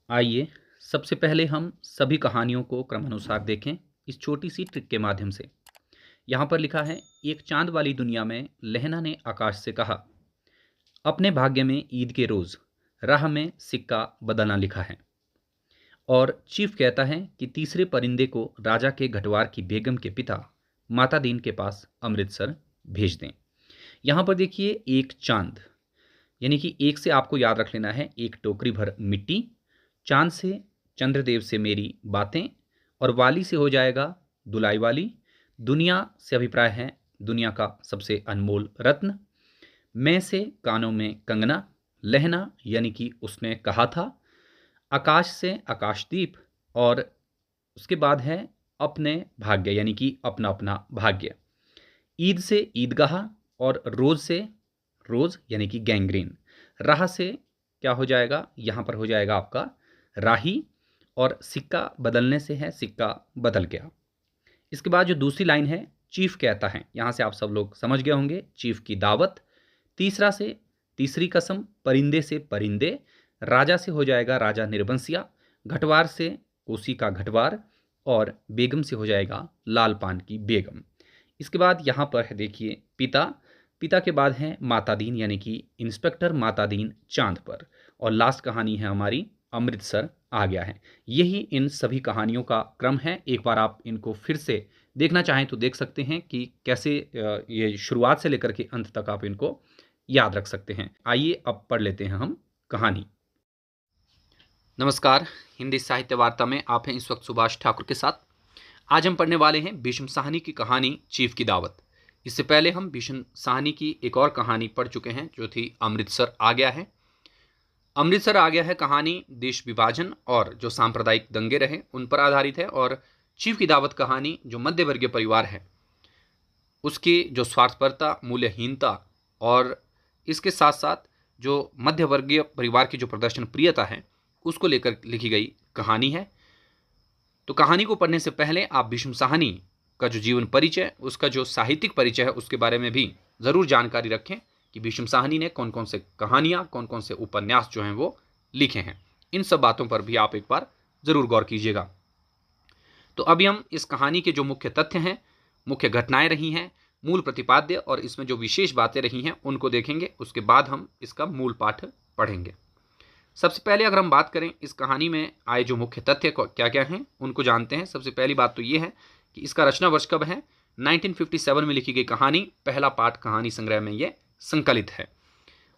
आइए सबसे पहले हम सभी कहानियों को क्रमानुसार देखें इस छोटी सी ट्रिक के माध्यम से। यहाँ पर लिखा है, एक चांद वाली दुनिया में लहना ने आकाश से कहा, अपने भाग्य में ईद के रोज़ राह में सिक्का बदलना लिखा है। और चीफ कहता है कि तीसरे परिंदे को राजा के घटवार की बेगम के पिता माता दीन के पास अमृतसर भेज दें। यहाँ पर देखिए, एक चांद, यानी कि एक से आपको याद रख लेना है एक टोकरी भर मिट्टी, चांद से चंद्रदेव से मेरी बातें, और वाली से हो जाएगा दुलाई वाली, दुनिया से अभिप्राय है दुनिया का सबसे अनमोल रत्न, मैं से कानों में कंगना, लहना यानी कि उसने कहा था, आकाश से आकाशदीप, और उसके बाद है अपने भाग्य यानी कि अपना अपना भाग्य, ईद से ईदगाह, और रोज़ से रोज़ यानी कि गैंग्रीन, राह से क्या हो जाएगा, यहाँ पर हो जाएगा आपका राही, और सिक्का बदलने से है सिक्का बदल गया। इसके बाद जो दूसरी लाइन है, चीफ कहता है, यहाँ से आप सब लोग समझ गए होंगे चीफ की दावत, तीसरा से तीसरी कसम, परिंदे से परिंदे, राजा से हो जाएगा राजा निर्बंसिया, घटवार से कोसी का घटवार, और बेगम से हो जाएगा लाल पान की बेगम। इसके बाद यहाँ पर है देखिए पिता, पिता के बाद है माता दीन यानी कि इंस्पेक्टर माता दीन चांद पर, और लास्ट कहानी है हमारी अमृतसर आ गया है। यही इन सभी कहानियों का क्रम है। एक बार आप इनको फिर से देखना चाहें तो देख सकते हैं कि कैसे ये शुरुआत से लेकर के अंत तक आप इनको याद रख सकते हैं। आइए अब पढ़ लेते हैं हम कहानी। नमस्कार, हिंदी साहित्य वार्ता में आप हैं इस वक्त सुभाष ठाकुर के साथ। आज हम पढ़ने वाले हैं भीष्म साहनी की कहानी चीफ की दावत। इससे पहले हम भीष्म साहनी की एक और कहानी पढ़ चुके हैं जो थी अमृतसर आ गया है। अमृतसर आ गया है कहानी देश विभाजन और जो सांप्रदायिक दंगे रहे उन पर आधारित है, और चीफ की दावत कहानी जो मध्यवर्गीय परिवार है उसकी जो स्वार्थपरता, मूल्यहीनता, और इसके साथ साथ जो मध्यवर्गीय परिवार की जो प्रदर्शन प्रियता है उसको लेकर लिखी गई कहानी है। तो कहानी को पढ़ने से पहले आप भीष्म साहनी का जो जीवन परिचय, उसका जो साहित्यिक परिचय है उसके बारे में भी ज़रूर जानकारी रखें कि भीष्म साहनी ने कौन कौन से कहानियाँ, कौन कौन से उपन्यास जो हैं वो लिखे हैं। इन सब बातों पर भी आप एक बार ज़रूर गौर कीजिएगा। तो अभी हम इस कहानी के जो मुख्य तथ्य हैं, मुख्य घटनाएं रही हैं, मूल प्रतिपाद्य और इसमें जो विशेष बातें रही हैं उनको देखेंगे। उसके बाद हम इसका मूल पाठ पढ़ेंगे। सबसे पहले अगर हम बात करें इस कहानी में आए जो मुख्य तथ्य क्या क्या हैं उनको जानते हैं। सबसे पहली बात तो ये है कि इसका रचना वर्ष कब है। 1957 में लिखी गई कहानी, पहला पाठ कहानी संग्रह में ये संकलित है।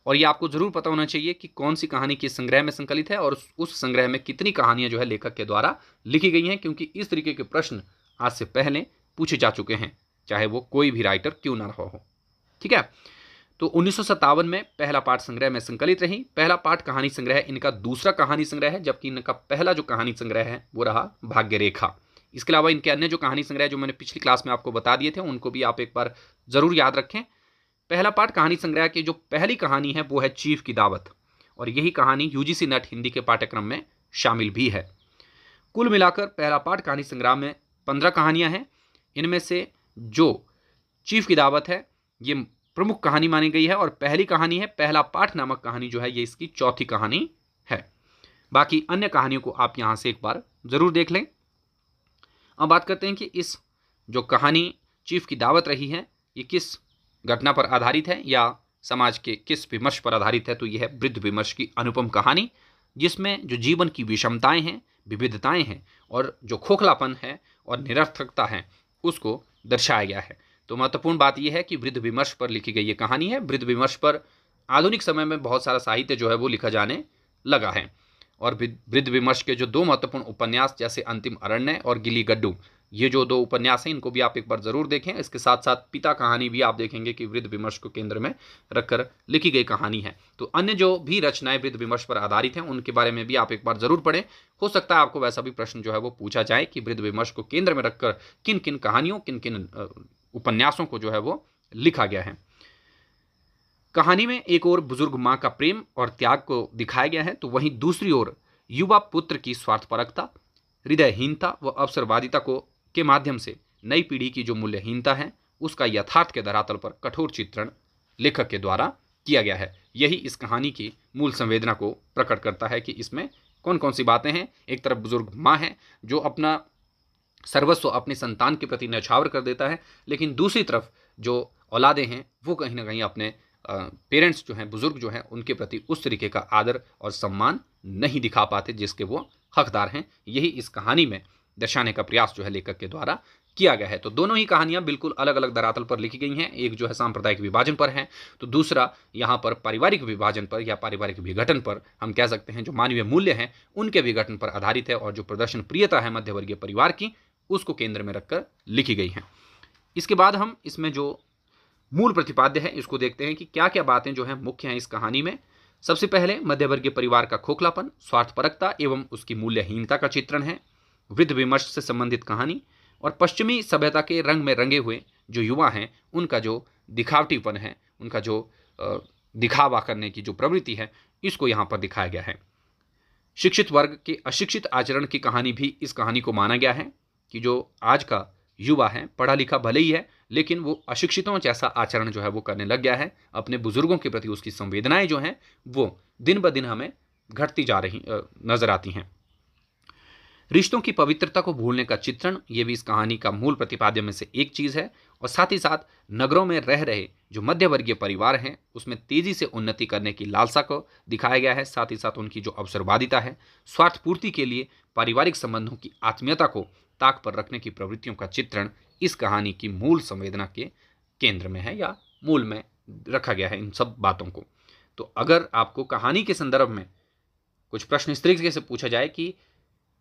और ये आपको ज़रूर पता होना चाहिए कि कौन सी कहानी किस संग्रह में संकलित है और उस संग्रह में कितनी कहानियाँ जो है लेखक के द्वारा लिखी गई हैं, क्योंकि इस तरीके के प्रश्न आज से पहले पूछे जा चुके हैं, चाहे वो कोई भी राइटर क्यों ना रहा हो। ठीक है, तो 1957 में पहला पाठ संग्रह में संकलित रही। पहला पाठ कहानी संग्रह इनका दूसरा कहानी संग्रह है, जबकि इनका पहला जो कहानी संग्रह है वो रहा भाग्य रेखा। इसके अलावा इनके अन्य जो कहानी संग्रह जो मैंने पिछली क्लास में आपको बता दिए थे उनको भी आप एक बार ज़रूर याद रखें। पहला पाठ कहानी संग्रह की जो पहली कहानी है वो है चीफ की दावत, और यही कहानी यूजीसी नेट हिंदी के पाठ्यक्रम में शामिल भी है। कुल मिलाकर पहला पाठ कहानी संग्रह में 15 कहानियाँ हैं। इनमें से जो चीफ की दावत है ये प्रमुख कहानी मानी गई है, और पहली कहानी है पहला पाठ नामक कहानी जो है ये इसकी चौथी कहानी है। बाकी अन्य कहानियों को आप यहाँ से एक बार ज़रूर देख लें। अब बात करते हैं कि इस जो कहानी चीफ की दावत रही है ये किस घटना पर आधारित है या समाज के किस विमर्श पर आधारित है। तो यह है वृद्ध विमर्श की अनुपम कहानी, जिसमें जो जीवन की विषमताएं हैं, विविधताएं हैं और जो खोखलापन है और निरर्थकता है उसको दर्शाया गया है। तो महत्वपूर्ण बात यह है कि वृद्ध विमर्श पर लिखी गई ये कहानी है। वृद्ध विमर्श पर आधुनिक समय में बहुत सारा साहित्य जो है वो लिखा जाने लगा है, और वृद्ध विमर्श के जो दो महत्वपूर्ण उपन्यास जैसे अंतिम अरण्य और गिली गड्डू, ये जो दो उपन्यास हैं इनको भी आप एक बार ज़रूर देखें। इसके साथ साथ पिता कहानी भी आप देखेंगे कि वृद्ध विमर्श को केंद्र में रखकर लिखी गई कहानी है। तो अन्य जो भी रचनाएं वृद्ध विमर्श पर आधारित हैं उनके बारे में भी आप एक बार ज़रूर पढ़ें। हो सकता है आपको वैसा भी प्रश्न जो है वो पूछा जाए कि वृद्ध विमर्श को केंद्र में रखकर किन किन कहानियों, किन किन उपन्यासों को जो है वो लिखा गया है। कहानी में एक ओर बुजुर्ग माँ का प्रेम और त्याग को दिखाया गया है, तो वहीं दूसरी ओर युवा पुत्र की स्वार्थपरकता, हृदयहीनता व अवसरवादिता को के माध्यम से नई पीढ़ी की जो मूल्यहीनता है उसका यथार्थ के धरातल पर कठोर चित्रण लेखक के द्वारा किया गया है। यही इस कहानी की मूल संवेदना को प्रकट करता है कि इसमें कौन कौन सी बातें हैं? एक तरफ बुजुर्ग माँ है जो अपना सर्वस्व अपने संतान के प्रति न्यौछावर कर देता है, लेकिन दूसरी तरफ जो औलादें हैं वो कहीं ना कहीं अपने पेरेंट्स जो हैं, बुजुर्ग जो हैं, उनके प्रति उस तरीके का आदर और सम्मान नहीं दिखा पाते जिसके वो हकदार हैं। यही इस कहानी में दर्शाने का प्रयास जो है लेखक के द्वारा किया गया है। तो दोनों ही कहानियां बिल्कुल अलग अलग धरातल पर लिखी गई हैं। एक जो है सांप्रदायिक विभाजन पर है, तो दूसरा यहाँ पर पारिवारिक विभाजन पर या पारिवारिक विघटन पर, हम कह सकते हैं जो मानवीय मूल्य हैं उनके विघटन पर आधारित है, और जो प्रदर्शन प्रियता है मध्यवर्गीय परिवार की उसको केंद्र में रखकर लिखी गई हैं। इसके बाद हम इसमें जो मूल प्रतिपाद्य है इसको देखते हैं कि क्या क्या बातें जो हैं मुख्य हैं इस कहानी में। सबसे पहले मध्यवर्गीय परिवार का खोखलापन, स्वार्थपरकता एवं उसकी मूल्यहीनता का चित्रण है, वृद्ध विमर्श से संबंधित कहानी, और पश्चिमी सभ्यता के रंग में रंगे हुए जो युवा हैं उनका जो दिखावटीपन है, उनका जो दिखावा करने की जो प्रवृत्ति है, इसको यहाँ पर दिखाया गया है। शिक्षित वर्ग के अशिक्षित आचरण की कहानी भी इस कहानी को माना गया है कि जो आज का युवा है, पढ़ा लिखा भले ही है, लेकिन वो अशिक्षितों जैसा आचरण जो है वो करने लग गया है। अपने बुजुर्गों के प्रति उसकी संवेदनाएं जो हैं वो दिन ब दिन हमें घटती जा रही नजर आती हैं। रिश्तों की पवित्रता को भूलने का चित्रण, ये भी इस कहानी का मूल प्रतिपाद्य में से एक चीज़ है। और साथ ही साथ नगरों में रह रहे जो मध्यवर्गीय परिवार हैं उसमें तेज़ी से उन्नति करने की लालसा को दिखाया गया है। साथ ही साथ उनकी जो अवसरवादिता है, स्वार्थ पूर्ति के लिए पारिवारिक संबंधों की आत्मीयता को ताक पर रखने की प्रवृत्तियों का चित्रण इस कहानी की मूल संवेदना के केंद्र में है या मूल में रखा गया है इन सब बातों को। तो अगर आपको कहानी के संदर्भ में कुछ प्रश्न इस तरीके से पूछा जाए कि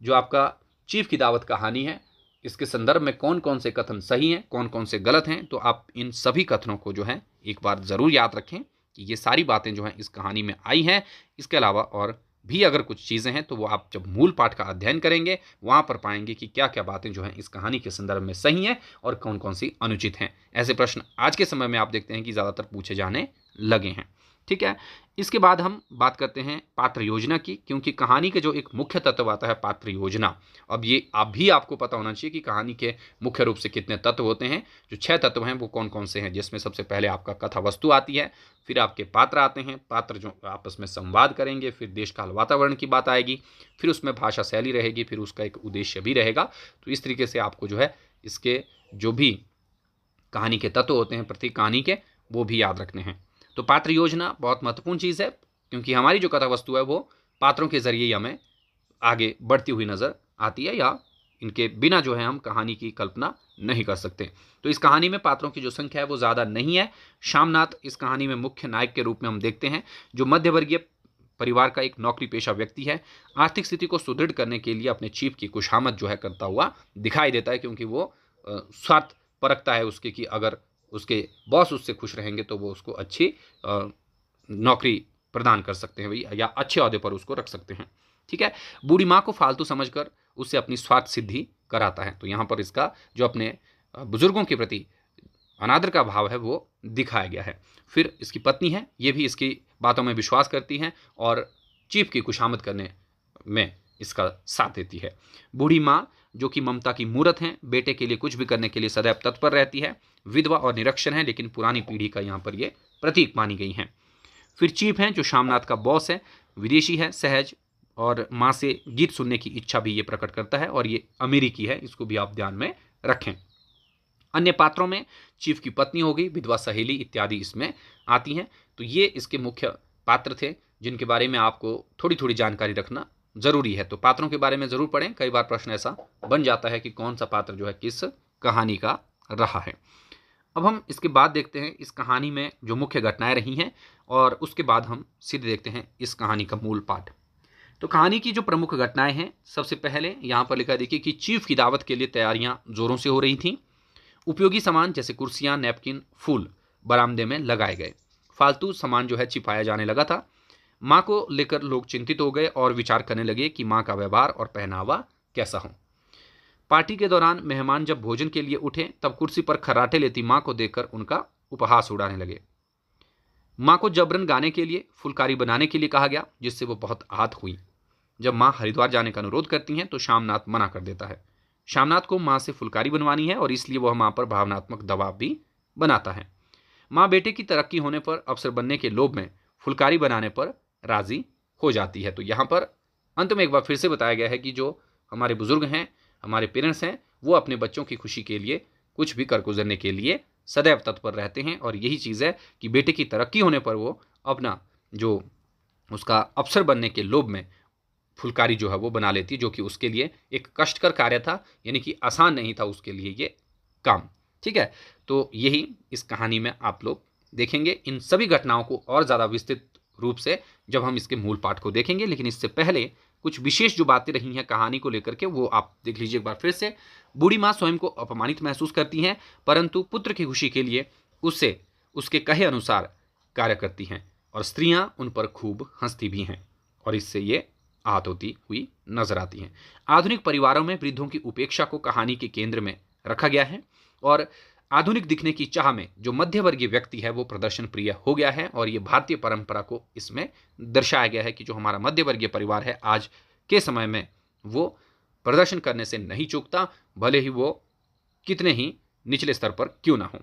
जो आपका चीफ की दावत कहानी है इसके संदर्भ में कौन कौन से कथन सही हैं, कौन कौन से गलत हैं, तो आप इन सभी कथनों को जो है एक बार ज़रूर याद रखें कि ये सारी बातें जो हैं इस कहानी में आई हैं। इसके अलावा और भी अगर कुछ चीज़ें हैं तो वो आप जब मूल पाठ का अध्ययन करेंगे वहाँ पर पाएंगे कि क्या क्या बातें जो हैं इस कहानी के संदर्भ में सही हैं और कौन कौन सी अनुचित हैं। ऐसे प्रश्न आज के समय में आप देखते हैं कि ज़्यादातर पूछे जाने लगे हैं। ठीक है, इसके बाद हम बात करते हैं पात्र योजना की, क्योंकि कहानी के जो एक मुख्य तत्व आता है पात्र योजना। अब ये आपको पता होना चाहिए कि कहानी के मुख्य रूप से कितने तत्व होते हैं। जो 6 तत्व हैं वो कौन कौन से हैं, जिसमें सबसे पहले आपका कथा वस्तु आती है, फिर आपके पात्र आते हैं, पात्र जो आपस में संवाद करेंगे, फिर देश काल वातावरण की बात आएगी, फिर उसमें भाषा शैली रहेगी, फिर उसका एक उद्देश्य भी रहेगा। तो इस तरीके से आपको जो है इसके जो भी कहानी के तत्व होते हैं प्रत्येक कहानी के, वो भी याद रखने हैं। तो पात्र योजना बहुत महत्वपूर्ण चीज़ है, क्योंकि हमारी जो कथा वस्तु है वो पात्रों के जरिए ही हमें आगे बढ़ती हुई नज़र आती है, या इनके बिना जो है हम कहानी की कल्पना नहीं कर सकते। तो इस कहानी में पात्रों की जो संख्या है वो ज़्यादा नहीं है। श्यामनाथ इस कहानी में मुख्य नायक के रूप में हम देखते हैं, जो मध्यवर्गीय परिवार का एक नौकरी पेशा व्यक्ति है। आर्थिक स्थिति को सुदृढ़ करने के लिए अपने चीफ की खुशामद जो है करता हुआ दिखाई देता है, क्योंकि वो स्वार्थ परखता है उसके कि अगर उसके बॉस उससे खुश रहेंगे तो वो उसको अच्छी नौकरी प्रदान कर सकते हैं भाई, या अच्छे अहदे पर उसको रख सकते हैं। ठीक है, बूढ़ी माँ को फालतू समझकर उससे अपनी स्वार्थ सिद्धि कराता है। तो यहाँ पर इसका जो अपने बुजुर्गों के प्रति अनादर का भाव है वो दिखाया गया है। फिर इसकी पत्नी है, ये भी इसकी बातों में विश्वास करती हैं और चीफ की खुशामद करने में इसका साथ देती है। बूढ़ी माँ जो कि ममता की मूरत हैं, बेटे के लिए कुछ भी करने के लिए सदैव तत्पर रहती है, विधवा और निरक्षर हैं, लेकिन पुरानी पीढ़ी का यहाँ पर ये प्रतीक मानी गई हैं। फिर चीफ हैं जो श्यामनाथ का बॉस है, विदेशी है, सहज और माँ से गीत सुनने की इच्छा भी ये प्रकट करता है, और ये अमेरिकी है, इसको भी आप ध्यान में रखें। अन्य पात्रों में चीफ की पत्नी हो गई, विधवा सहेली इत्यादि इसमें आती हैं। तो ये इसके मुख्य पात्र थे जिनके बारे में आपको थोड़ी थोड़ी जानकारी रखना जरूरी है। तो पात्रों के बारे में जरूर पढ़ें, कई बार प्रश्न ऐसा बन जाता है कि कौन सा पात्र जो है किस कहानी का रहा है। अब हम इसके बाद देखते हैं इस कहानी में जो मुख्य घटनाएं रही हैं, और उसके बाद हम सीधे देखते हैं इस कहानी का मूल पाठ। तो कहानी की जो प्रमुख घटनाएं हैं, सबसे पहले यहाँ पर लिखा देखिए कि चीफ की दावत के लिए तैयारियां जोरों से हो रही थीं। उपयोगी सामान जैसे कुर्सियां, नैपकिन, फूल बरामदे में लगाए गए। फालतू सामान जो है छिपाया जाने लगा था। माँ को लेकर लोग चिंतित हो गए और विचार करने लगे कि माँ का व्यवहार और पहनावा कैसा हो। पार्टी के दौरान मेहमान जब भोजन के लिए उठे तब कुर्सी पर खर्राटे लेती माँ को देखकर उनका उपहास उड़ाने लगे। माँ को जबरन गाने के लिए, फुलकारी बनाने के लिए कहा गया, जिससे वो बहुत आहत हुई। जब माँ हरिद्वार जाने का अनुरोध करती हैं तो श्यामनाथ मना कर देता है। श्यामनाथ को माँ से फुलकारी बनवानी है और इसलिए वह माँ पर भावनात्मक दबाव भी बनाता है। माँ बेटे की तरक्की होने पर, अफसर बनने के लोभ में फुलकारी बनाने पर राजी हो जाती है। तो यहाँ पर अंत में एक बार फिर से बताया गया है कि जो हमारे बुजुर्ग हैं, हमारे पेरेंट्स हैं, वो अपने बच्चों की खुशी के लिए कुछ भी कर गुजरने के लिए सदैव तत्पर रहते हैं। और यही चीज़ है कि बेटे की तरक्की होने पर वो अपना जो उसका अफसर बनने के लोभ में फुलकारी जो है वो बना लेती है, जो कि उसके लिए एक कष्टकर कार्य था, यानी कि आसान नहीं था उसके लिए ये काम। ठीक है, तो यही इस कहानी में आप लोग देखेंगे। इन सभी घटनाओं को और ज़्यादा विस्तृत रूप से जब हम इसके मूल पाठ को देखेंगे, लेकिन इससे पहले कुछ विशेष जो बातें रही हैं कहानी को लेकर के वो आप देख लीजिए एक बार फिर से। बूढ़ी माँ स्वयं को अपमानित महसूस करती हैं, परंतु पुत्र की खुशी के लिए उससे उसके कहे अनुसार कार्य करती हैं, और स्त्रियां उन पर खूब हंसती भी हैं, और इससे ये आहत होती हुई नजर आती हैं। आधुनिक परिवारों में वृद्धों की उपेक्षा को कहानी के केंद्र में रखा गया है, और आधुनिक दिखने की चाह में जो मध्यवर्गीय व्यक्ति है वो प्रदर्शन प्रिय हो गया है, और ये भारतीय परंपरा को इसमें दर्शाया गया है कि जो हमारा मध्यवर्गीय परिवार है आज के समय में वो प्रदर्शन करने से नहीं चूकता, भले ही वो कितने ही निचले स्तर पर क्यों ना हो।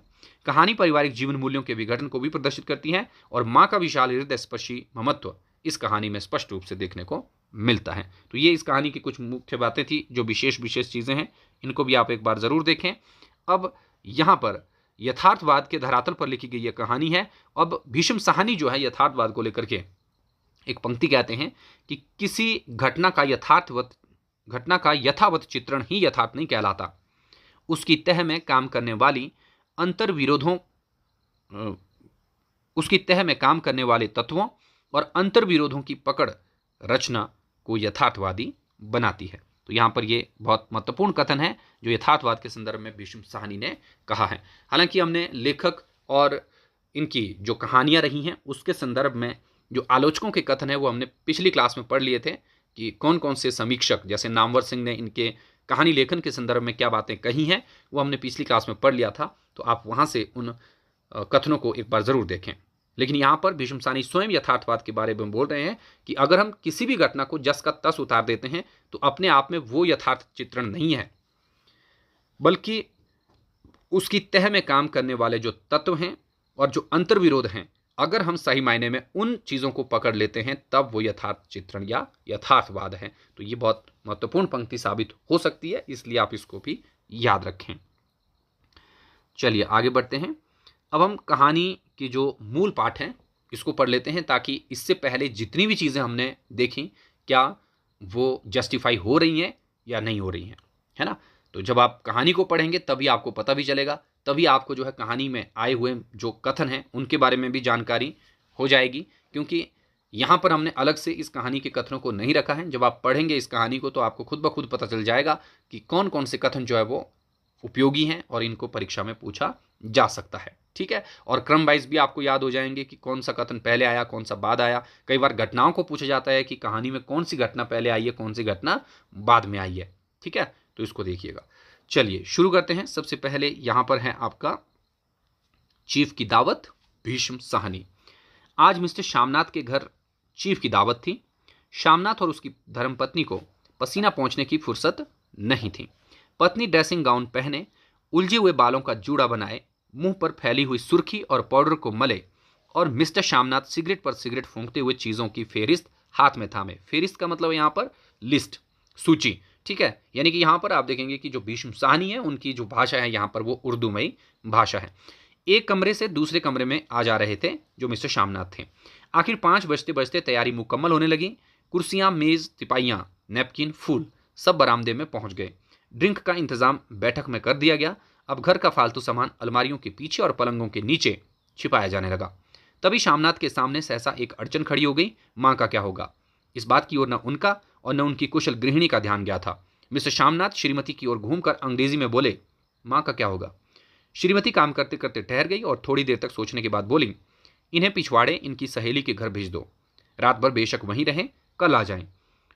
कहानी पारिवारिक जीवन मूल्यों के विघटन को भी प्रदर्शित करती है, और माँ का विशाल हृदय स्पर्शी ममत्व इस कहानी में स्पष्ट रूप से देखने को मिलता है। तो ये इस कहानी की कुछ मुख्य बातें थी, जो विशेष विशेष चीज़ें हैं, इनको भी आप एक बार ज़रूर देखें। अब यहाँ पर यथार्थवाद के धरातल पर लिखी गई यह कहानी है। अब भीष्म साहनी जो है यथार्थवाद को लेकर के एक पंक्ति कहते हैं कि किसी घटना का यथावत चित्रण ही यथार्थ नहीं कहलाता, उसकी तह में काम करने वाली उसकी तह में काम करने वाले तत्वों और अंतर्विरोधों की पकड़ रचना को यथार्थवादी बनाती है। तो यहाँ पर ये बहुत महत्वपूर्ण कथन है जो यथार्थवाद के संदर्भ में भीष्म साहनी ने कहा है। हालांकि हमने लेखक और इनकी जो कहानियाँ रही हैं उसके संदर्भ में जो आलोचकों के कथन है वो हमने पिछली क्लास में पढ़ लिए थे कि कौन कौन से समीक्षक, जैसे नामवर सिंह ने इनके कहानी लेखन के संदर्भ में क्या बातें कही हैं, वो हमने पिछली क्लास में पढ़ लिया था। तो आप वहाँ से उन कथनों को एक बार ज़रूर देखें। लेकिन यहाँ पर भीष्म साहनी स्वयं यथार्थवाद के बारे में बोल रहे हैं कि अगर हम किसी भी घटना को जस का तस उतार देते हैं तो अपने आप में वो यथार्थ चित्रण नहीं है, बल्कि उसकी तह में काम करने वाले जो तत्व हैं और जो अंतर्विरोध हैं, अगर हम सही मायने में उन चीज़ों को पकड़ लेते हैं तब वो यथार्थ चित्रण या यथार्थवाद है। तो ये बहुत महत्वपूर्ण पंक्ति साबित हो सकती है, इसलिए आप इसको भी याद रखें। चलिए आगे बढ़ते हैं। अब हम कहानी की जो मूल पाठ है इसको पढ़ लेते हैं, ताकि इससे पहले जितनी भी चीज़ें हमने देखी क्या वो जस्टिफाई हो रही हैं या नहीं हो रही हैं, है ना। तो जब आप कहानी को पढ़ेंगे तभी आपको पता भी चलेगा, तभी आपको जो है कहानी में आए हुए जो कथन हैं उनके बारे में भी जानकारी हो जाएगी, क्योंकि यहाँ पर हमने अलग से इस कहानी के कथनों को नहीं रखा है। जब आप पढ़ेंगे इस कहानी को तो आपको खुद ब खुद पता चल जाएगा कि कौन कौन से कथन जो है वो उपयोगी हैं और इनको परीक्षा में पूछा जा सकता है। ठीक है, और क्रम वाइज भी आपको याद हो जाएंगे कि कौन सा कथन पहले आया कौन सा बाद आया। कई बार घटनाओं को पूछा जाता है कि कहानी में कौन सी घटना पहले आई है कौन सी घटना बाद में आई है। ठीक है, तो इसको देखिएगा। चलिए शुरू करते हैं। सबसे पहले यहां पर है आपका चीफ की दावत, भीष्म साहनी। आज मिस्टर श्यामनाथ के घर चीफ की दावत थी। श्यामनाथ और उसकी धर्मपत्नी को पसीना पहुंचने की फुर्सत नहीं थी। पत्नी ड्रेसिंग गाउन पहने, उलझे हुए बालों का जूड़ा बनाए, मुंह पर फैली हुई सुर्खी और पाउडर को मले, और मिस्टर श्यामनाथ सिगरेट पर सिगरेट फूंकते हुए चीज़ों की फेरिस्त हाथ में थामे। फेरिस्त का मतलब यहाँ पर लिस्ट, सूची। ठीक है, यानी कि यहाँ पर आप देखेंगे कि जो भीष्म साहनी है उनकी जो भाषा है यहाँ पर वो उर्दूमयी भाषा है। एक कमरे से दूसरे कमरे में आ जा रहे थे जो मिस्टर श्यामनाथ थे। आखिर 5 बजते बजते तैयारी मुकम्मल होने लगी। कुर्सियाँ, मेज़, तिपाइयाँ, नैपकिन, फूल सब बरामदे में पहुँच गए। ड्रिंक का इंतजाम बैठक में कर दिया गया। अब घर का फालतू सामान अलमारियों के पीछे और पलंगों के नीचे छिपाया जाने लगा। तभी श्यामनाथ के सामने सहसा एक अड़चन खड़ी हो गई। माँ का क्या होगा, इस बात की ओर न उनका और न उनकी कुशल गृहिणी का ध्यान गया था। मिस्टर श्यामनाथ श्रीमती की ओर घूमकर अंग्रेजी में बोले, माँ का क्या होगा। श्रीमती काम करते करते ठहर गई और थोड़ी देर तक सोचने के बाद बोली, इन्हें पिछवाड़े इनकी सहेली के घर भेज दो, रात भर बेशक वहीं रहें, कल आ जाएं।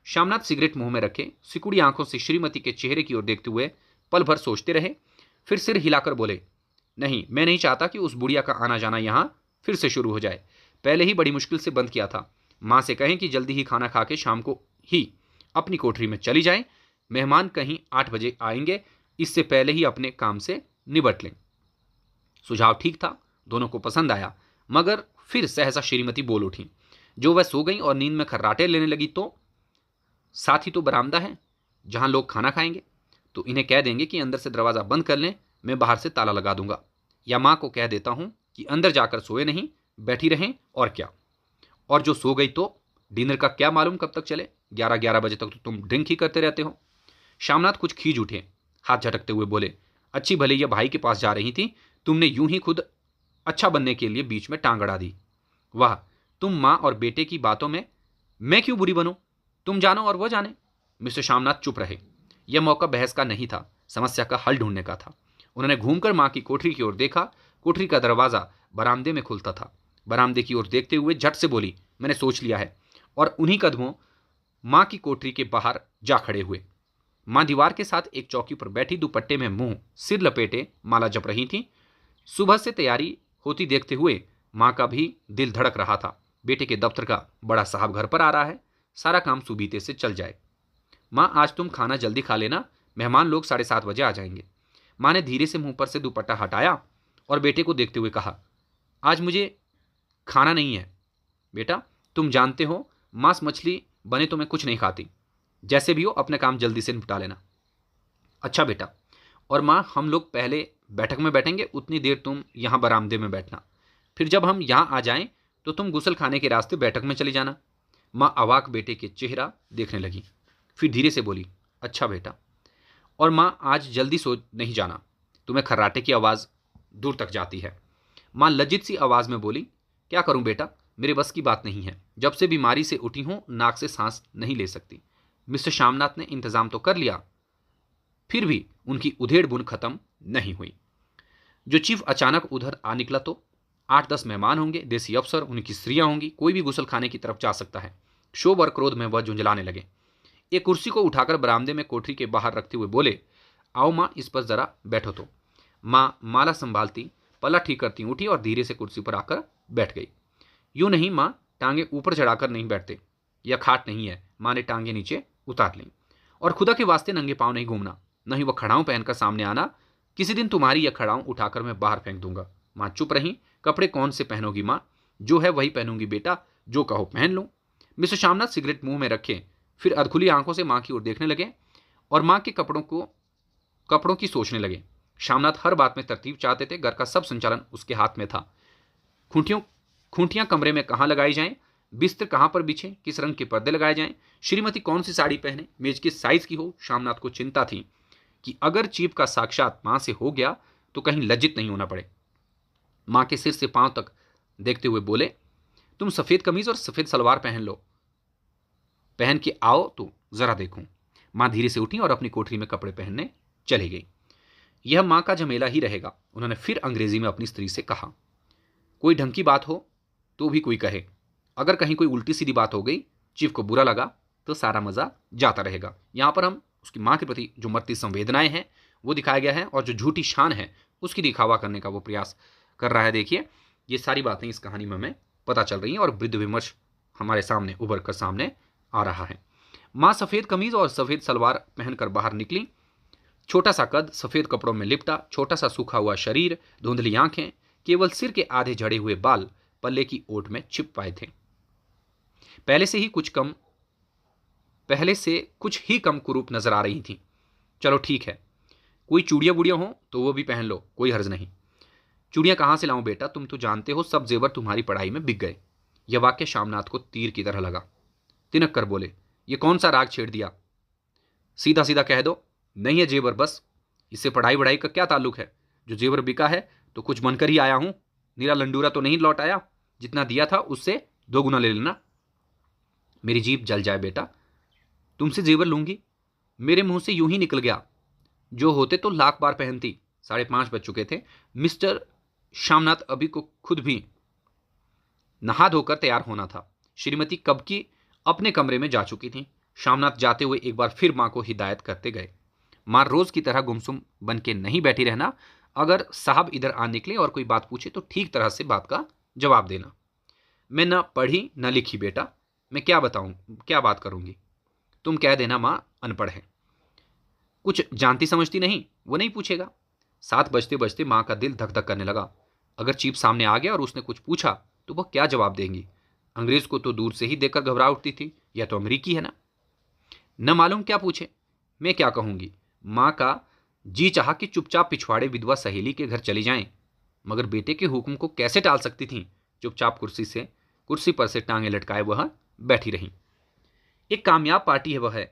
श्यामनाथ सिगरेट मुंह में रखे सिकुड़ी आंखों से श्रीमती के चेहरे की ओर देखते हुए पल भर सोचते रहे, फिर सिर हिलाकर बोले, नहीं, मैं नहीं चाहता कि उस बुढ़िया का आना जाना यहाँ फिर से शुरू हो जाए। पहले ही बड़ी मुश्किल से बंद किया था। माँ से कहें कि जल्दी ही खाना खा के शाम को ही अपनी कोठरी में चली जाएं। मेहमान कहीं 8 बजे आएंगे, इससे पहले ही अपने काम से निबट लें। सुझाव ठीक था, दोनों को पसंद आया, मगर फिर सहसा श्रीमती बोल उठी। जो वह सो गई और नींद में खर्राटे लेने लगी तो साथ ही तो बरामदा है जहां लोग खाना खाएंगे, तो इन्हें कह देंगे कि अंदर से दरवाज़ा बंद कर लें, मैं बाहर से ताला लगा दूंगा। या माँ को कह देता हूँ कि अंदर जाकर सोए नहीं, बैठी रहें, और क्या। और जो सो गई तो डिनर का क्या मालूम कब तक चले, 11-11 बजे तक तो तुम ड्रिंक ही करते रहते हो। श्यामनाथ कुछ खींच उठे, हाथ झटकते हुए बोले, अच्छी भले ये भाई के पास जा रही थी, तुमने यूं ही खुद अच्छा बनने के लिए बीच में टांग अड़ा दी। वाह, तुम माँ और बेटे की बातों में मैं क्यों बुरी बनूं, तुम जानो और वो जाने। मिस्टर श्यामनाथ चुप रहे। यह मौका बहस का नहीं था, समस्या का हल ढूंढने का था। उन्होंने घूमकर माँ की कोठरी की ओर देखा। कोठरी का दरवाजा बरामदे में खुलता था। बरामदे की ओर देखते हुए झट से बोली, मैंने सोच लिया है। और उन्हीं कदमों माँ की कोठरी के बाहर जा खड़े हुए। माँ दीवार के साथ एक चौकी पर बैठी, दुपट्टे में मुंह सिर लपेटे माला जप रही थी। सुबह से तैयारी होती देखते हुए माँ का भी दिल धड़क रहा था। बेटे के दफ्तर का बड़ा साहब घर पर आ रहा है, सारा काम सुबीते से चल जाए। माँ, आज तुम खाना जल्दी खा लेना, मेहमान लोग 7:30 बजे आ जाएंगे। माँ ने धीरे से मुंह पर से दुपट्टा हटाया और बेटे को देखते हुए कहा, आज मुझे खाना नहीं है बेटा, तुम जानते हो मांस मछली बने तो मैं कुछ नहीं खाती। जैसे भी हो अपने काम जल्दी से निपटा लेना। अच्छा बेटा। और माँ, हम लोग पहले बैठक में बैठेंगे, उतनी देर तुम यहाँ बरामदे में बैठना, फिर जब हम यहाँ आ जाएं तो तुम गुसल खाने के रास्ते बैठक में चली जाना। माँ अवाक बेटे के चेहरा देखने लगी, फिर धीरे से बोली, अच्छा बेटा। और माँ, आज जल्दी सो नहीं जाना, तुम्हें खर्राटे की आवाज़ दूर तक जाती है। माँ लज्जित सी आवाज़ में बोली, क्या करूं बेटा, मेरे बस की बात नहीं है। जब से बीमारी से उठी हूं, नाक से सांस नहीं ले सकती। मिस्टर श्यामनाथ ने इंतजाम तो कर लिया, फिर भी उनकी उधेड़ बुन खत्म नहीं हुई। जो चीफ अचानक उधर आ निकला तो 8-10 मेहमान होंगे, देसी अफसर, उनकी स्त्रियां होंगी, कोई भी गुसल खाने की तरफ जा सकता है। क्षोभ और क्रोध में वह झुंझलाने लगे। एक कुर्सी को उठाकर बरामदे में कोठरी के बाहर रखते हुए बोले, आओ माँ, इस पर जरा बैठो तो। माँ माला संभालती, पल्ला ठीक करती उठी और धीरे से कुर्सी पर आकर बैठ गई। यूं नहीं माँ, टांगे ऊपर चढ़ाकर नहीं बैठते, यह खाट नहीं है। माँ ने टांगे नीचे उतार ली। और खुदा के वास्ते नंगे पाँव नहीं घूमना, न ही वह खड़ाऊं पहनकर सामने आना। किसी दिन तुम्हारी यह खड़ाऊं उठाकर मैं बाहर फेंक दूंगा। माँ चुप रही। कपड़े कौन से पहनोगी माँ, जो है वही पहनूंगी बेटा, जो कहो पहन लूँ। मिस्टर श्यामनाथ सिगरेट मुंह में रखे, फिर अधखुली आंखों से माँ की ओर देखने लगे और माँ के कपड़ों की सोचने लगे। श्यामनाथ हर बात में तरतीब चाहते थे। घर का सब संचालन उसके हाथ में था। खूंटियां कमरे में कहाँ लगाई जाएं, बिस्तर कहाँ पर बिछे, किस रंग के पर्दे लगाए जाएं, श्रीमती कौन सी साड़ी पहने, मेज किस साइज की हो। श्यामनाथ को चिंता थी कि अगर चीफ का साक्षात माँ से हो गया तो कहीं लज्जित नहीं होना पड़े। माँ के सिर से पांव तक देखते हुए बोले, तुम सफेद कमीज और सफेद सलवार पहन लो, पहन के आओ तो जरा देखूं। माँ धीरे से उठी और अपनी कोठरी में कपड़े पहनने चली गई। यह माँ का झमेला ही रहेगा, उन्होंने फिर अंग्रेजी में अपनी स्त्री से कहा। कोई ढंग की बात हो तो भी कोई कहे, अगर कहीं कोई उल्टी सीधी बात हो गई, चीफ को बुरा लगा तो सारा मजा जाता रहेगा। यहाँ पर हम उसकी माँ के प्रति जो मरती संवेदनाएं हैं वो दिखाया गया है, और जो झूठी शान है उसकी दिखावा करने का वो प्रयास कर रहा है। देखिए, ये सारी बातें इस कहानी में हमें पता चल रही हैं और वृद्ध विमर्श हमारे सामने उभर कर सामने आ रहा है। माँ सफ़ेद कमीज और सफ़ेद सलवार पहनकर बाहर निकली। छोटा सा कद, सफ़ेद कपड़ों में लिपटा, छोटा सा सूखा हुआ शरीर, धुंधली आंखें, केवल सिर के आधे झड़े हुए बाल पल्ले की ओट में छिप पाए थे। पहले से कुछ ही कम कुरूप नजर आ रही थी। चलो ठीक है, कोई चूड़ियाँ बुड़ियाँ हो तो वो भी पहन लो, कोई हर्ज नहीं। चूड़ियाँ कहाँ से लाऊं बेटा, तुम तो जानते हो सब जेवर तुम्हारी पढ़ाई में बिक गए। यह वाक्य श्यामनाथ को तीर की तरह लगा। तिनक कर बोले, ये कौन सा राग छेड़ दिया, सीधा सीधा कह दो, नहीं है जेवर बस, इससे पढ़ाई वढ़ाई का क्या ताल्लुक है। जो जेवर बिका है तो कुछ बनकर ही आया हूं, नीरा लंडूरा तो नहीं लौट आया। जितना दिया था उससे 2 गुना ले लेना। मेरी जीभ जल जाए बेटा, तुमसे जेवर लूंगी, मेरे मुंह से यूं ही निकल गया। जो होते तो लाख बार पहनती। 5:30 बज चुके थे। मिस्टर श्यामनाथ अभी को खुद भी नहा धोकर तैयार होना था। श्रीमती कब की अपने कमरे में जा चुकी थी। श्यामनाथ जाते हुए एक बार फिर माँ को हिदायत करते गए, माँ रोज की तरह गुमसुम बन के नहीं बैठी रहना। अगर साहब इधर आ निकले और कोई बात पूछे तो ठीक तरह से बात का जवाब देना। मैं न पढ़ी न लिखी बेटा, मैं क्या बताऊं, क्या बात करूंगी। तुम कह देना माँ अनपढ़ है, कुछ जानती समझती नहीं, वो नहीं पूछेगा। 7 बजते बजते माँ का दिल धक धक करने लगा। अगर चीफ सामने आ गया और उसने कुछ पूछा तो वह क्या जवाब देंगी। अंग्रेज को तो दूर से ही देखकर घबरा उठती थी, यह तो अमरीकी है ना। न मालूम क्या पूछे, मैं क्या कहूंगी। माँ का जी चाहा कि चुपचाप पिछवाड़े विधवा सहेली के घर चली जाएं, मगर बेटे के हुक्म को कैसे टाल सकती थीं। चुपचाप कुर्सी पर से टांगे लटकाए वह बैठी रहीं। एक कामयाब पार्टी है वह है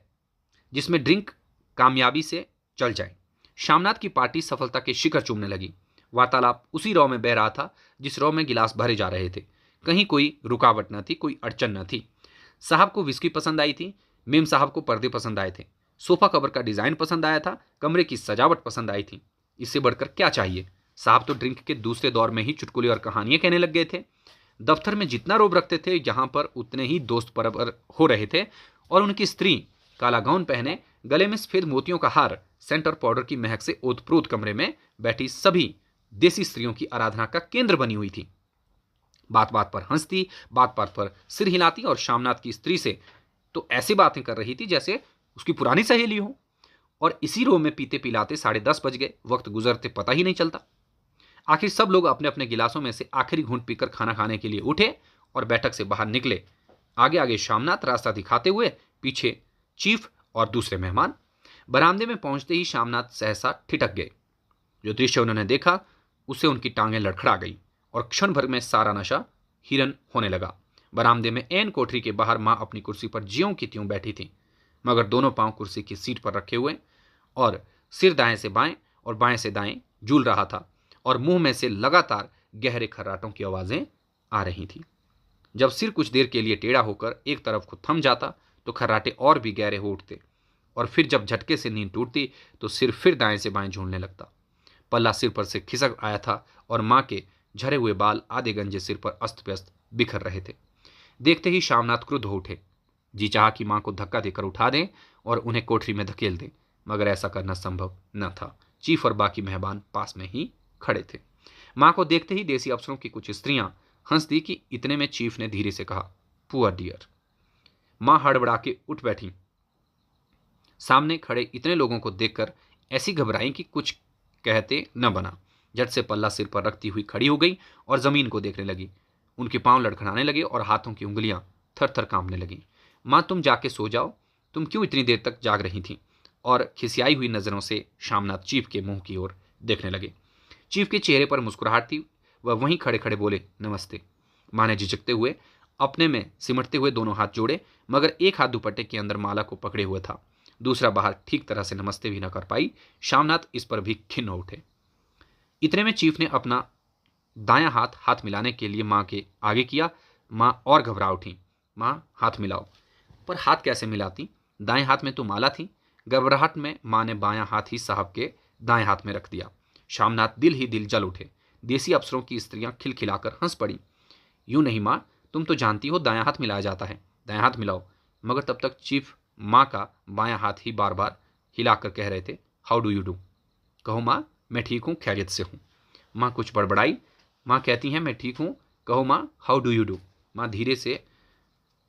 जिसमें ड्रिंक कामयाबी से चल जाए। शामनाथ की पार्टी सफलता के शिखर चूमने लगी। वार्तालाप उसी रौ में बह रहा था जिस रौ में गिलास भरे जा रहे थे। कहीं कोई रुकावट न थी, कोई अड़चन न थी। साहब को विस्की पसंद आई थी, मेम साहब को पर्दे पसंद आए थे, सोफा कवर का डिजाइन पसंद आया था, कमरे की सजावट पसंद आई थी। इससे बढ़कर क्या चाहिए। साहब तो ड्रिंक के दूसरे दौर में ही चुटकुले और कहानियां कहने लग गए थे। दफ्तर में जितना रोब रखते थे यहाँ पर उतने ही दोस्त परवर हो रहे थे। और उनकी स्त्री काला गाउन पहने, गले में सफेद मोतियों का हार, सेंटर पाउडर की महक से ओतप्रोत कमरे में बैठी सभी देसी स्त्रियों की आराधना का केंद्र बनी हुई थी। बात बात पर हंसती, बात बात पर सिर हिलाती और शामनाथ की स्त्री से तो ऐसी बातें कर रही थी जैसे उसकी पुरानी सहेली हो। और इसी रो में पीते पिलाते 10:30 बज गए। वक्त गुजरते पता ही नहीं चलता। आखिर सब लोग अपने अपने गिलासों में से आखिरी घूंट पीकर खाना खाने के लिए उठे और बैठक से बाहर निकले। आगे आगे शामनाथ रास्ता दिखाते हुए, पीछे चीफ और दूसरे मेहमान। बरामदे में पहुंचते ही शामनाथ सहसा ठिठक गए। जो दृश्य उन्होंने देखा उससे उनकी टांगें लड़खड़ा गई और क्षण भर में सारा नशा हिरन होने लगा। बरामदे में एन कोठरी के बाहर माँ अपनी कुर्सी पर ज्यों की त्यों बैठी थी, मगर दोनों पांव कुर्सी की सीट पर रखे हुए और सिर दाएं से बाएं और बाएं से दाएं झूल रहा था और मुंह में से लगातार गहरे खर्राटों की आवाजें आ रही थी। जब सिर कुछ देर के लिए टेढ़ा होकर एक तरफ को थम जाता तो खर्राटे और भी गहरे हो उठते और फिर जब झटके से नींद टूटती तो सिर फिर दाएं से बाएं झूलने लगता। पल्ला सिर पर से खिसक आया था और माँ के झरे हुए बाल आधे गंजे सिर पर अस्त व्यस्त बिखर रहे थे। देखते ही शामनाथ क्रुद्ध हो उठे। जी चाहा कि माँ को धक्का देकर उठा दें और उन्हें कोठरी में धकेल दें, मगर ऐसा करना संभव न था। चीफ और बाकी मेहमान पास में ही खड़े थे। माँ को देखते ही देसी अफसरों की कुछ स्त्रियां हंस दी कि इतने में चीफ ने धीरे से कहा, पुअर डियर। माँ हड़बड़ा के उठ बैठी। सामने खड़े इतने लोगों को देखकर ऐसी घबराई कि कुछ कहते न बना। झट से पल्ला सिर पर रखती हुई खड़ी हो गई और जमीन को देखने लगी। उनके पांव लड़खड़ाने लगे और हाथों की उंगलियां थर थर कांपने लगी। माँ, तुम जाके सो जाओ, तुम क्यों इतनी देर तक जाग रही थी। और खिसियाई हुई नजरों से शामनाथ चीफ के मुंह की ओर देखने लगे। चीफ के चेहरे पर मुस्कुराहट थी। वह वहीं खड़े खड़े बोले, नमस्ते। माँ ने झिझकते हुए अपने में सिमटते हुए दोनों हाथ जोड़े, मगर एक हाथ दुपट्टे के अंदर माला को पकड़े हुए था, दूसरा बाहर ठीक तरह से नमस्ते भी न कर पाई। शामनाथ इस पर भी खिन्न हो उठे। इतने में चीफ ने अपना दायां हाथ मिलाने के लिए माँ के आगे किया। माँ और घबरा उठी। माँ, हाथ मिलाओ। पर हाथ कैसे मिलाती, दाएं हाथ में तो माला थी। घबराहट में माँ ने बायां हाथ ही साहब के दाएं हाथ में रख दिया। शामनाथ दिल ही दिल जल उठे। देसी अफसरों की स्त्रियां खिलखिलाकर हंस पड़ी। यूं नहीं माँ, तुम तो जानती हो दायां हाथ मिलाया जाता है, दायां हाथ मिलाओ। मगर तब तक चीफ माँ का बायां हाथ ही बार बार हिलाकर कह रहे थे, हाउ डू यू डू। कहो माँ, मैं ठीक हूँ, खैरियत से हूँ। माँ कुछ बड़बड़ाई। माँ कहती हैं, मैं ठीक हूँ। कहो माँ, हाउ डू यू डू। माँ धीरे से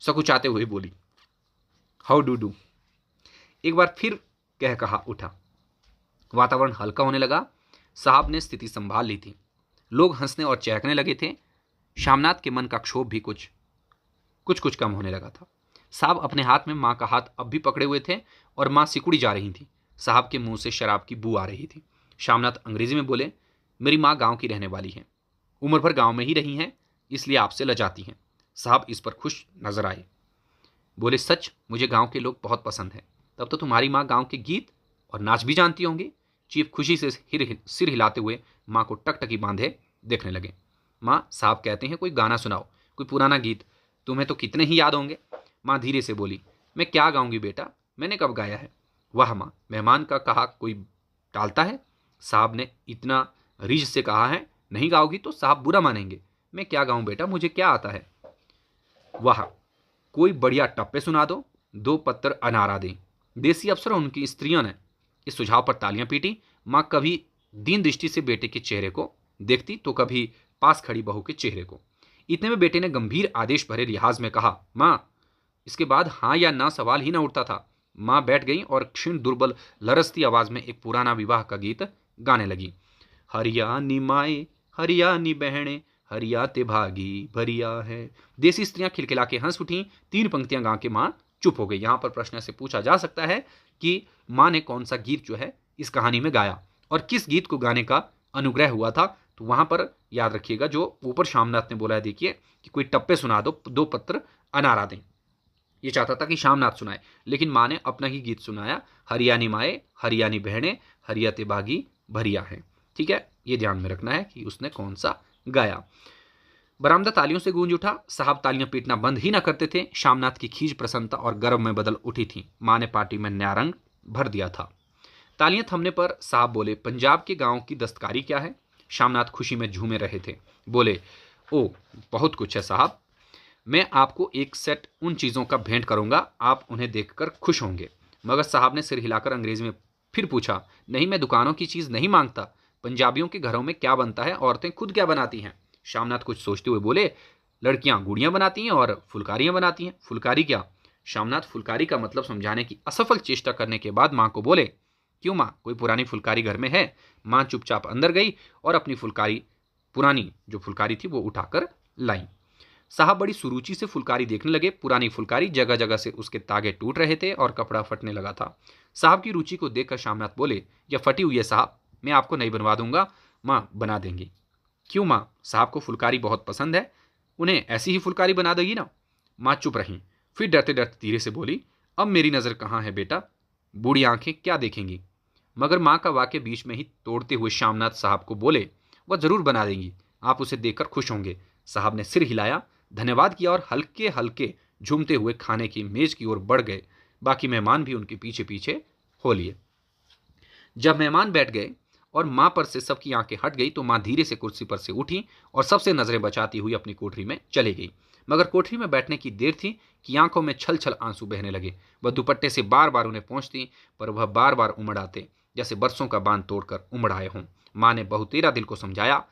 सकुचाते हुए बोली, हाउ डू डू। एक बार फिर कहा उठा। वातावरण हल्का होने लगा। साहब ने स्थिति संभाल ली थी। लोग हंसने और चहकने लगे थे। शामनाथ के मन का क्षोभ भी कुछ कुछ कम होने लगा था। साहब अपने हाथ में माँ का हाथ अब भी पकड़े हुए थे और माँ सिकुड़ी जा रही थी। साहब के मुंह से शराब की बू आ रही थी। शामनाथ अंग्रेजी में बोले, मेरी माँ गांव की रहने वाली है, उम्र भर गांव में ही रही हैं, इसलिए आपसे लजाती हैं। साहब इस पर खुश नजर आए। बोले, सच, मुझे गांव के लोग बहुत पसंद हैं। तब तो तुम्हारी माँ गांव के गीत और नाच भी जानती होंगी। चीफ खुशी से सिर हिलाते हुए माँ को टकटकी बांधे देखने लगे। माँ, साहब कहते हैं कोई गाना सुनाओ, कोई पुराना गीत, तुम्हें तो कितने ही याद होंगे। माँ धीरे से बोली, मैं क्या गाऊंगी बेटा, मैंने कब गाया है। वाह माँ, मेहमान का कहा कोई टालता है। साहब ने इतना रीझ से कहा है, नहीं गाओगी तो साहब बुरा मानेंगे। मैं क्या गाऊं बेटा, मुझे क्या आता है। वाह, कोई बढ़िया टप्पे सुना दो, 2 पत्तर अनारा दें। देसी अफसर और उनकी स्त्रियों ने इस सुझाव पर तालियां पीटी। माँ कभी दीन दृष्टि से बेटे के चेहरे को देखती तो कभी पास खड़ी बहू के चेहरे को। इतने में बेटे ने गंभीर आदेश भरे लिहाज में कहा, माँ। इसके बाद हाँ या ना सवाल ही ना उठता था। माँ बैठ गई और क्षीण दुर्बल लरसती आवाज में एक पुराना विवाह का गीत गाने लगी। हरियाणी माए, हरियाणी बहने, हरियाते भागी भरिया है। देसी स्त्रियां खिलखिला के हंस उठी। 3 पंक्तियां गा के माँ चुप हो गई। यहाँ पर प्रश्न से पूछा जा सकता है कि माँ ने कौन सा गीत जो है इस कहानी में गाया और किस गीत को गाने का अनुग्रह हुआ था। तो वहां पर याद रखिएगा जो ऊपर शामनाथ ने बोला है, देखिए कि कोई टप्पे सुना दो, 2 पत्र अनारा दें। ये चाहता था कि शामनाथ सुनाए, लेकिन माँ ने अपना ही गीत सुनाया, हरियाणी माए हरियाणी बहने हरियाते बागी भरिया है। ठीक है, ये ध्यान में रखना है कि उसने कौन सा गाया। बरामदा तालियों से गूंज उठा। साहब तालियां पीटना बंद ही ना करते थे। शामनाथ की खींच प्रसन्नता और गर्व में बदल उठी थी। माँ ने पार्टी में नया रंग भर दिया था। तालियां थमने पर साहब बोले, पंजाब के गांव की दस्तकारी क्या है? शामनाथ खुशी में झूमे रहे थे। बोले, ओ बहुत कुछ है साहब, मैं आपको एक सेट उन चीज़ों का भेंट करूंगा, आप उन्हें देखकर खुश होंगे। मगर साहब ने सिर हिलाकर अंग्रेजी में फिर पूछा, नहीं मैं दुकानों की चीज़ नहीं मांगता, पंजाबियों के घरों में क्या बनता है, औरतें खुद क्या बनाती हैं? शामनाथ कुछ सोचते हुए बोले, लड़कियां गुड़ियां बनाती हैं और फुलकारियां बनाती हैं। फुलकारी क्या? शामनाथ फुलकारी का मतलब समझाने की असफल चेष्टा करने के बाद माँ को बोले, क्यों माँ, कोई पुरानी फुलकारी घर में है? माँ चुपचाप अंदर गई और अपनी फुलकारी, पुरानी जो फुलकारी थी वो उठाकर लाई। साहब बड़ी सुरुचि से फुलकारी देखने लगे। पुरानी फुलकारी, जगह जगह से उसके तागे टूट रहे थे और कपड़ा फटने लगा था। साहब की रुचि को देखकर शामनाथ बोले, यह फटी हुई है साहब, मैं आपको नहीं बनवा दूंगा, माँ बना देंगी। क्यों माँ, साहब को फुलकारी बहुत पसंद है, उन्हें ऐसी ही फुलकारी बना देगी ना? माँ चुप रही, फिर डरते डरते धीरे से बोली, अब मेरी नज़र कहाँ है बेटा, बूढ़ी आंखें क्या देखेंगी? मगर माँ का वाक्य बीच में ही तोड़ते हुए शामनाथ साहब को बोले, वह जरूर बना देंगी, आप उसे देखकर खुश होंगे। साहब ने सिर हिलाया, धन्यवाद किया और हल्के हल्के झूमते हुए खाने की मेज की ओर बढ़ गए। बाकी मेहमान भी उनके पीछे पीछे हो लिए। जब मेहमान बैठ गए और माँ पर से सबकी आंखें हट गई तो माँ धीरे से कुर्सी पर से उठी और सबसे नजरें बचाती हुई अपनी कोठरी में चली गई। मगर कोठरी में बैठने की देर थी कि आंखों में छल छल आंसू बहने लगे। वह दुपट्टे से बार बार उन्हें पहुंचती, पर वह बार बार उमड़ आते, जैसे बरसों का बांध तोड़कर उमड़ आए हों। माँ ने बहुतेरा दिल को समझाया,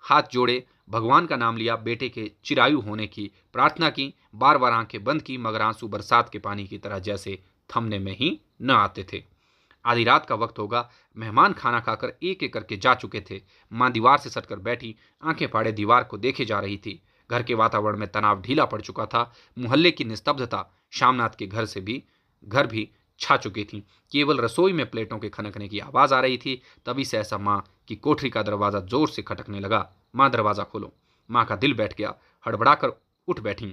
हाथ जोड़े, भगवान का नाम लिया, बेटे के चिरायु होने की प्रार्थना की, बार बार आंखें बंद की, मगर आंसू बरसात के पानी की तरह जैसे थमने में ही न आते थे। आधी रात का वक्त होगा। मेहमान खाना खाकर एक एक करके जा चुके थे। माँ दीवार से सटकर बैठी, आंखें फाड़े दीवार को देखे जा रही थी। घर के वातावरण में तनाव ढीला पड़ चुका था। मोहल्ले की निस्तब्धता शामनाथ के घर भी छा चुकी थी। केवल रसोई में प्लेटों के खनकने की आवाज आ रही थी। तभी से ऐसा माँ की कोठरी का दरवाजा जोर से खटकने लगा। माँ दरवाजा खोलो। माँ का दिल बैठ गया, हड़बड़ाकर उठ बैठी।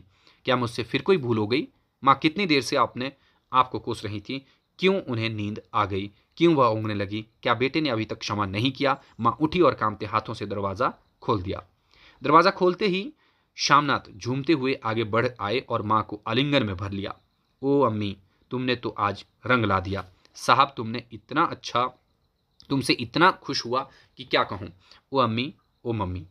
क्या मुझसे फिर कोई भूल हो गई? माँ कितनी देर से अपने आप को कोस रही थी। क्यों उन्हें नींद आ गई? क्यों वह ऊँगने लगी? क्या बेटे ने अभी तक क्षमा नहीं किया? माँ उठी और कांपते हाथों से दरवाजा खोल दिया। दरवाजा खोलते ही शामनाथ झूमते हुए आगे बढ़ आए और माँ को आलिंगन में भर लिया। ओ अम्मी, तुमने तो आज रंग ला दिया। साहब तुमसे इतना खुश हुआ कि क्या कहूँ। ओ अम्मी, ओ मम्मी।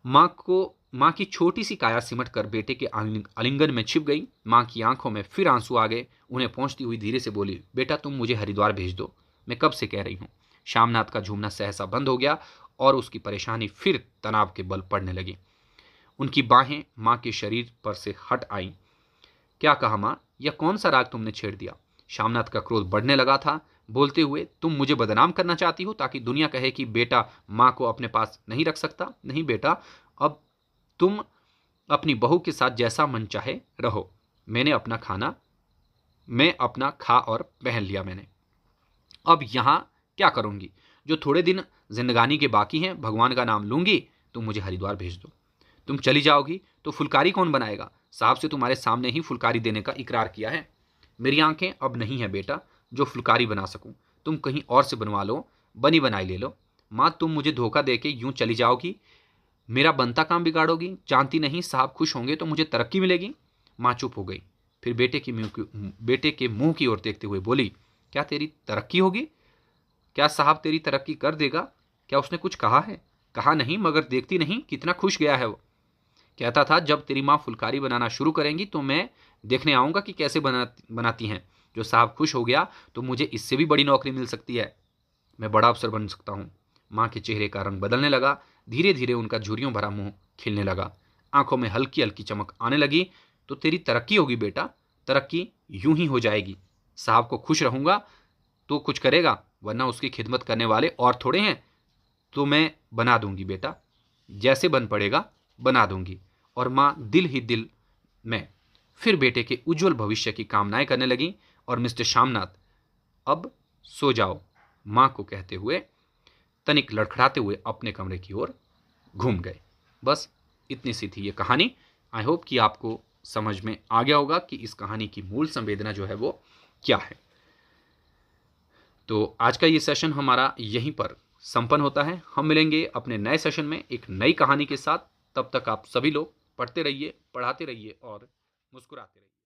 माँ की छोटी सी काया सिमट कर बेटे के आलिंगन में छिप गई। माँ की आंखों में फिर आंसू आ गए। उन्हें पहुंचती हुई धीरे से बोली, बेटा तुम मुझे हरिद्वार भेज दो, मैं कब से कह रही हूँ। शामनाथ का झूमना सहसा बंद हो गया और उसकी परेशानी फिर तनाव के बल पड़ने लगी। उनकी बाहें माँ के शरीर पर से हट आईं। क्या कहा माँ, यह कौन सा राग तुमने छेड़ दिया? शामनाथ का क्रोध बढ़ने लगा था। बोलते हुए, तुम मुझे बदनाम करना चाहती हो ताकि दुनिया कहे कि बेटा माँ को अपने पास नहीं रख सकता? नहीं बेटा, अब तुम अपनी बहू के साथ जैसा मन चाहे रहो। मैं अपना खा और पहन लिया मैंने। अब यहाँ क्या करूँगी? जो थोड़े दिन जिंदगानी के बाकी हैं, भगवान का नाम लूँगी। तुम मुझे हरिद्वार भेज दो। तुम चली जाओगी तो फुलकारी कौन बनाएगा? साहब से तुम्हारे सामने ही फुलकारी देने का इकरार किया है। मेरी आंखें अब नहीं है बेटा जो फुलकारी बना सकूं। तुम कहीं और से बनवा लो, बनी बनाई ले लो। माँ, तुम मुझे धोखा देके यूं चली जाओगी, मेरा बनता काम बिगाड़ोगी। जानती नहीं साहब खुश होंगे तो मुझे तरक्की मिलेगी। माँ चुप हो गई, फिर बेटे के मुंह की ओर देखते हुए बोली, क्या तेरी तरक्की होगी? क्या साहब तेरी तरक्की कर देगा? क्या उसने कुछ कहा है? कहा नहीं, मगर देखती नहीं कितना खुश गया है वो। कहता था जब तेरी माँ फुलकारी बनाना शुरू करेंगी तो मैं देखने आऊँगा कि कैसे बनाती हैं। जो साहब खुश हो गया तो मुझे इससे भी बड़ी नौकरी मिल सकती है, मैं बड़ा अफसर बन सकता हूँ। माँ के चेहरे का रंग बदलने लगा। धीरे धीरे उनका झुर्रियों भरा मुंह खिलने लगा, आंखों में हल्की हल्की चमक आने लगी। तो तेरी तरक्की होगी बेटा, तरक्की यूं ही हो जाएगी। साहब को खुश रहूँगा तो कुछ करेगा, वरना उसकी खिदमत करने वाले और थोड़े हैं। तो मैं बना दूंगी बेटा, जैसे बन पड़ेगा बना दूंगी। और माँ दिल ही दिल में फिर बेटे के उज्जवल भविष्य की कामनाएं करने लगीं और मिस्टर श्यामनाथ अब सो जाओ माँ को कहते हुए तनिक लड़खड़ाते हुए अपने कमरे की ओर घूम गए। बस इतनी सी थी ये कहानी। आई होप कि आपको समझ में आ गया होगा कि इस कहानी की मूल संवेदना जो है वो क्या है। तो आज का ये सेशन हमारा यहीं पर संपन्न होता है। हम मिलेंगे अपने नए सेशन में एक नई कहानी के साथ। तब तक आप सभी लोग पढ़ते रहिए, पढ़ाते रहिए और मुस्कुराते रहिए।